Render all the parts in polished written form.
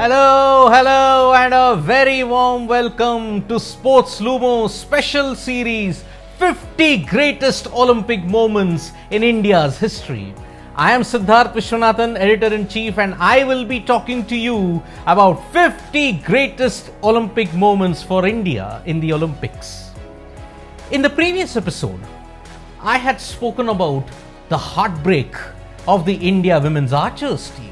Hello, and a very warm welcome to Sports Lumo special series 50 Greatest Olympic Moments in India's History. I am Siddharth Vishwanathan, Editor-in-Chief, and I will be talking to you about 50 greatest Olympic moments for India in the Olympics. In the previous episode, I had spoken about the heartbreak of the India women's archers team.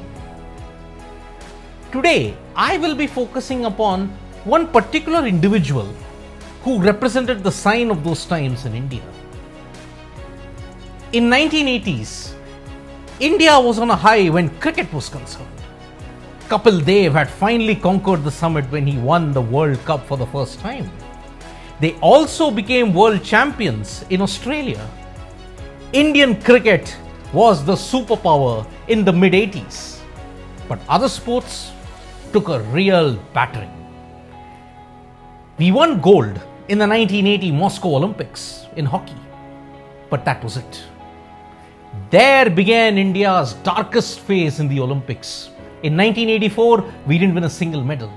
Today, I will be focusing upon one particular individual who represented the sign of those times in India. In 1980s, India was on a high when cricket was concerned. Kapil Dev had finally conquered the summit when he won the World Cup for the first time. They also became world champions in Australia. Indian cricket was the superpower in the mid-80s, but other sports took a real battering. We won gold in the 1980 Moscow Olympics in hockey, but that was it. There began India's darkest phase in the Olympics. In 1984, we didn't win a single medal.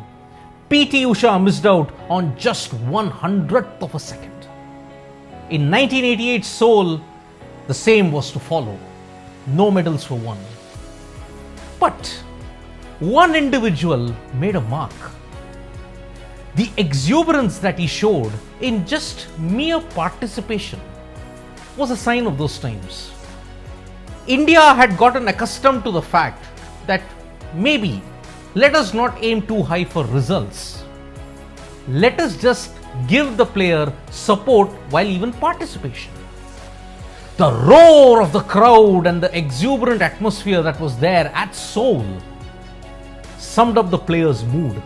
PT Usha missed out on just 1/100th of a second. In 1988 Seoul, the same was to follow. No medals were won. But one individual made a mark. The exuberance that he showed in just mere participation was a sign of those times. India had gotten accustomed to the fact that maybe let us not aim too high for results. Let us just give the player support while even participation. The roar of the crowd and the exuberant atmosphere that was there at Seoul summed up the player's mood.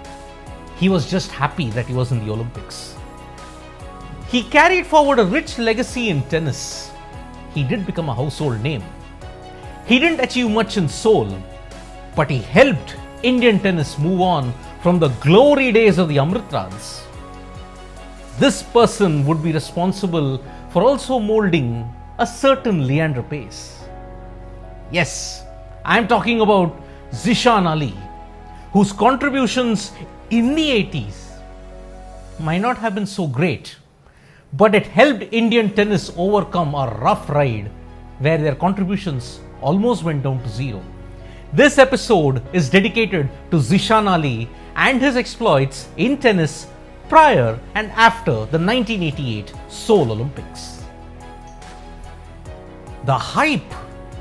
He was just happy that he was in the Olympics. He carried forward a rich legacy in tennis. He did become a household name. He didn't achieve much in Seoul, but he helped Indian tennis move on from the glory days of the Amritrans. This person would be responsible for also molding a certain Leander Paes. Yes, I am talking about Zishan Ali, whose contributions in the 80s might not have been so great, but it helped Indian tennis overcome a rough ride where their contributions almost went down to zero. This episode is dedicated to Zishan Ali and his exploits in tennis prior and after the 1988 Seoul Olympics. The hype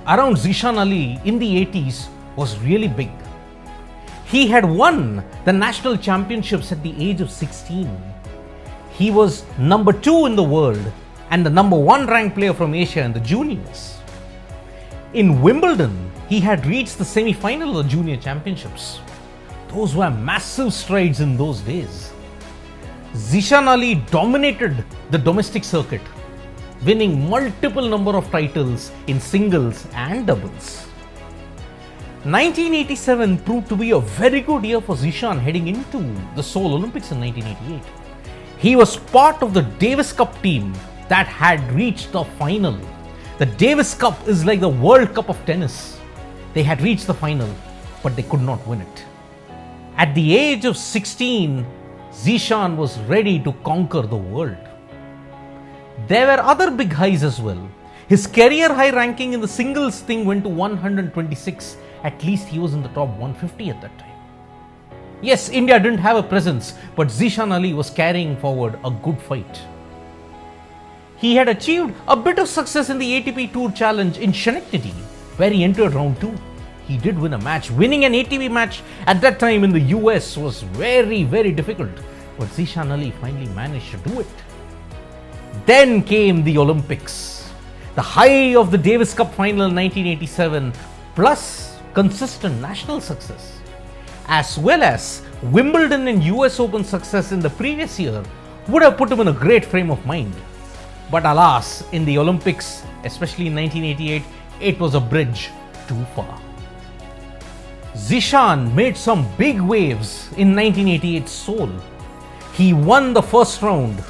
around Zishan Ali in the 80s was really big. He had won the national championships at the age of 16. He was number 2 in the world and the number 1 ranked player from Asia in the juniors. In Wimbledon, he had reached the semi-final of the junior championships. Those were massive strides in those days. Zishan Ali dominated the domestic circuit, winning multiple number of titles in singles and doubles. 1987 proved to be a very good year for Zishan heading into the Seoul Olympics in 1988. He was part of the Davis Cup team that had reached the final. The Davis Cup is like the World Cup of tennis. They had reached the final, but they could not win it. At the age of 16, Zishan was ready to conquer the world. There were other big highs as well. His career high ranking in the singles thing went to 126. At least he was in the top 150 at that time. Yes, India didn't have a presence, but Zishan Ali was carrying forward a good fight. He had achieved a bit of success in the ATP Tour Challenge in Schenectady, where he entered round 2. He did win a match. Winning an ATP match at that time in the US was very, very difficult, but Zishan Ali finally managed to do it. Then came the Olympics. The high of the Davis Cup final in 1987, plus consistent national success, as well as Wimbledon and US Open success in the previous year, would have put him in a great frame of mind. But alas, in the Olympics, especially in 1988, it was a bridge too far. Zishan made some big waves in 1988 Seoul. He won the first round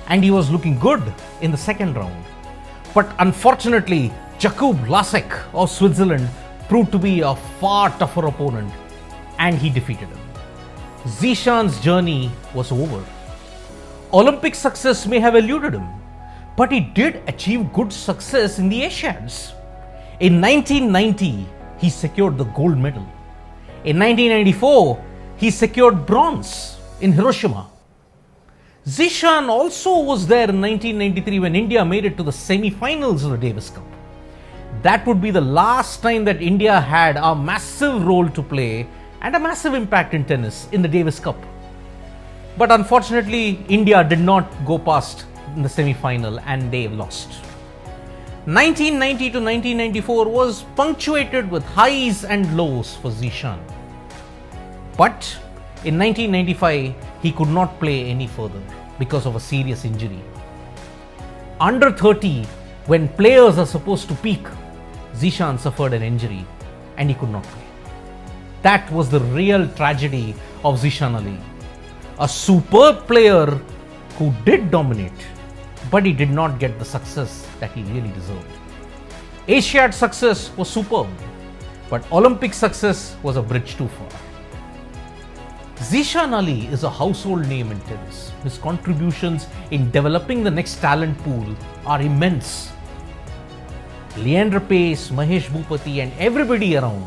and he was looking good in the second round. But unfortunately, Jakub Lasek of Switzerland proved to be a far tougher opponent and he defeated him. Zishan's journey was over. Olympic success may have eluded him, but he did achieve good success in the Asiads. In 1990, he secured the gold medal. In 1994, he secured bronze in Hiroshima. Zishan also was there in 1993 when India made it to the semi-finals of the Davis Cup. That would be the last time that India had a massive role to play and a massive impact in tennis in the Davis Cup. But unfortunately, India did not go past in the semi-final and they lost. 1990 to 1994 was punctuated with highs and lows for Zishan. But in 1995, he could not play any further because of a serious injury. Under 30, when players are supposed to peak, Zishan suffered an injury and he could not play. That was the real tragedy of Zishan Ali. A superb player who did dominate, but he did not get the success that he really deserved. Asiad success was superb, but Olympic success was a bridge too far. Zishan Ali is a household name in tennis. His contributions in developing the next talent pool are immense. Leander Paes, Mahesh Bhupathi and everybody around,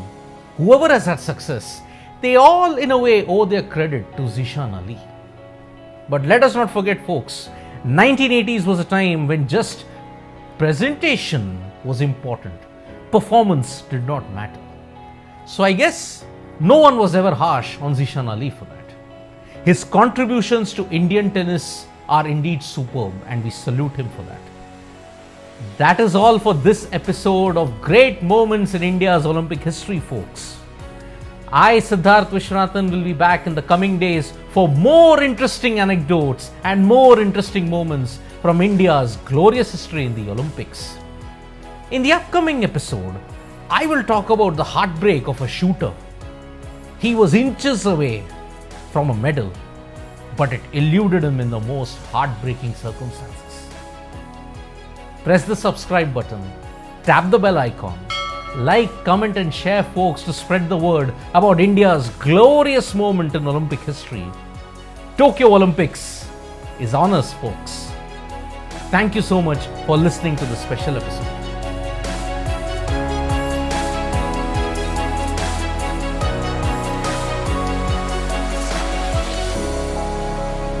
whoever has had success, they all in a way owe their credit to Zishan Ali. But let us not forget folks, 1980s was a time when just presentation was important. Performance did not matter. So I guess no one was ever harsh on Zishan Ali for that. His contributions to Indian tennis are indeed superb and we salute him for that. That is all for this episode of Great Moments in India's Olympic History, folks. I, Siddharth Vishwanathan, will be back in the coming days for more interesting anecdotes and more interesting moments from India's glorious history in the Olympics. In the upcoming episode, I will talk about the heartbreak of a shooter. He was inches away from a medal, but it eluded him in the most heartbreaking circumstances. Press the subscribe button, tap the bell icon, like, comment and share folks to spread the word about India's glorious moment in Olympic history. Tokyo Olympics is on us, folks. Thank you so much for listening to this special episode.